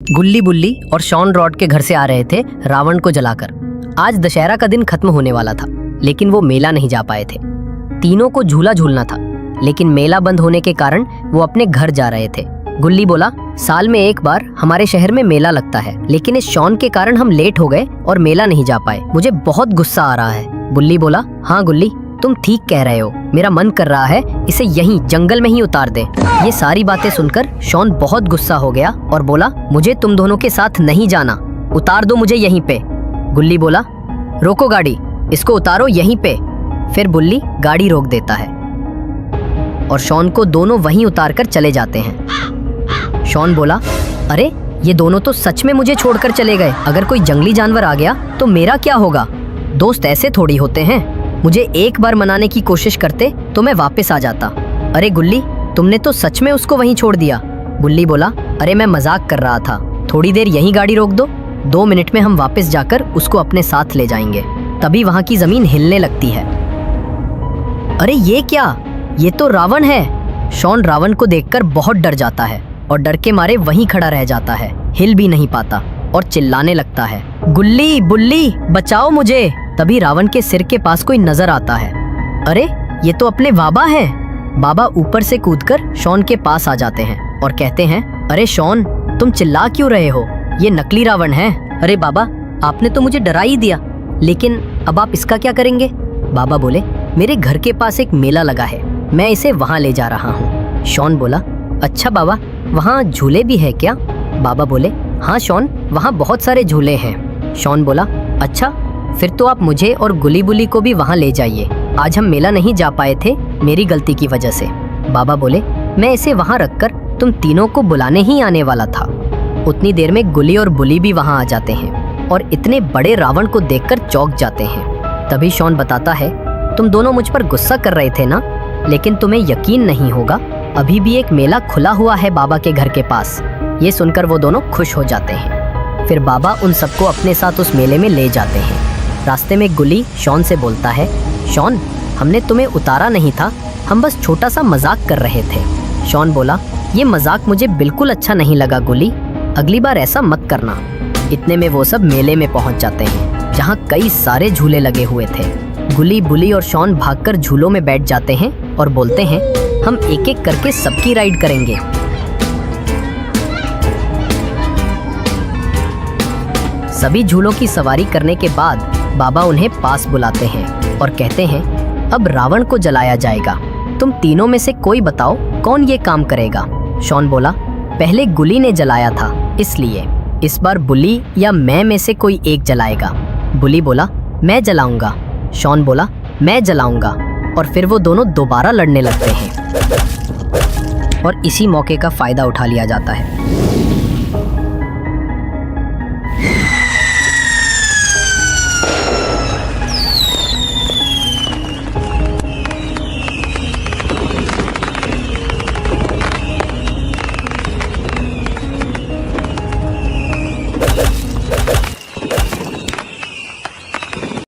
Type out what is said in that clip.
गुल्ली बुल्ली और Shawn rod के घर से आ रहे थे रावण को जलाकर। आज दशहरा का दिन खत्म होने वाला था, लेकिन वो मेला नहीं जा पाए थे। तीनों को झूला झूलना था, लेकिन मेला बंद होने के कारण वो अपने घर जा रहे थे। गुल्ली बोला, साल में एक बार हमारे शहर में मेला लगता है, लेकिन इस शॉन के कारण हम लेट हो गए और मेला नहीं जा पाए। मुझे बहुत गुस्सा आ रहा है। बुल्ली बोला, हाँ गुल्ली, तुम ठीक कह रहे हो। मेरा मन कर रहा है इसे यहीं जंगल में ही उतार दे। ये सारी बातें सुनकर शॉन बहुत गुस्सा हो गया और बोला, मुझे तुम दोनों के साथ नहीं जाना, उतार दो मुझे यहीं पे। गुल्ली बोला, रोको गाड़ी, इसको उतारो यहीं पे। फिर बुल्ली गाड़ी रोक देता है और शॉन को दोनों वहीं उतार कर चले जाते हैं। शॉन बोला, अरे ये दोनों तो सच में मुझे छोड़कर चले गए। अगर कोई जंगली जानवर आ गया तो मेरा क्या होगा? दोस्त ऐसे थोड़ी होते हैं। मुझे एक बार मनाने की कोशिश करते तो मैं वापस आ जाता। अरे गुल्ली, तुमने तो सच में उसको वहीं छोड़ दिया। बुल्ली बोला, अरे मैं मजाक कर रहा था, थोड़ी देर यहीं गाड़ी रोक दो, 2 मिनट में हम वापस जाकर उसको अपने साथ ले जाएंगे। तभी वहां की जमीन हिलने लगती है। अरे ये क्या? ये तो रावण है। शॉन रावण को देखकर बहुत डर जाता है और डर के मारे वहीं खड़ा रह जाता है, हिल भी नहीं पाता और चिल्लाने लगता है, गुल्ली बुल्ली बचाओ मुझे। तभी रावण के सिर के पास कोई नजर आता है। अरे ये तो अपने बाबा हैं। बाबा ऊपर से कूदकर शॉन के पास आ जाते हैं और कहते हैं, अरे शॉन, तुम चिल्ला क्यों रहे हो? ये नकली रावण है। अरे बाबा, आपने तो मुझे डरा ही दिया, लेकिन अब आप इसका क्या करेंगे? बाबा बोले, मेरे घर के पास एक मेला लगा है, मैं इसे वहाँ ले जा रहा हूँ। शॉन बोला, अच्छा बाबा, वहाँ झूले भी है क्या? बाबा बोले, हाँ शॉन, वहाँ बहुत सारे झूले हैं। शॉन बोला, अच्छा, फिर तो आप मुझे और गुली बुली को भी वहाँ ले जाइए। आज हम मेला नहीं जा पाए थे, मेरी गलती की वजह से। बाबा बोले, मैं इसे वहाँ रखकर तुम तीनों को बुलाने ही आने वाला था। उतनी देर में गुली और बुली भी वहाँ आ जाते हैं और इतने बड़े रावण को देखकर चौंक जाते हैं। तभी शॉन बताता है, तुम दोनों मुझ पर गुस्सा कर रहे थे ना, लेकिन तुम्हें यकीन नहीं होगा, अभी भी एक मेला खुला हुआ है बाबा के घर के पास। ये सुनकर वो दोनों खुश हो जाते हैं। फिर बाबा उन सबको अपने साथ उस मेले में ले जाते हैं। रास्ते में गुली शॉन से बोलता है, शॉन, हमने तुम्हें उतारा नहीं था, हम बस छोटा सा मजाक कर रहे थे। शॉन बोला, ये मजाक मुझे बिल्कुल अच्छा नहीं लगा गुली, अगली बार ऐसा मत करना। इतने में वो सब मेले में पहुंच जाते हैं, जहां कई सारे झूले लगे हुए थे। गुली बुली और शॉन भागकर झूलों में बैठ जाते हैं और बोलते हैं, हम एक एक करके सबकी राइड करेंगे। सभी झूलों की सवारी करने के बाद बाबा उन्हें पास बुलाते हैं और कहते हैं, अब रावण को जलाया जाएगा। तुम तीनों में से कोई बताओ कौन ये काम करेगा? शॉन बोला, पहले गुली ने जलाया था, इसलिए इस बार बुली या मैं में से कोई एक जलाएगा। बुली बोला, मैं जलाऊंगा। शॉन बोला, मैं जलाऊंगा। और फिर वो दोनों दोबारा लड़ने लगते हैं और इसी मौके का फायदा उठा लिया जाता है।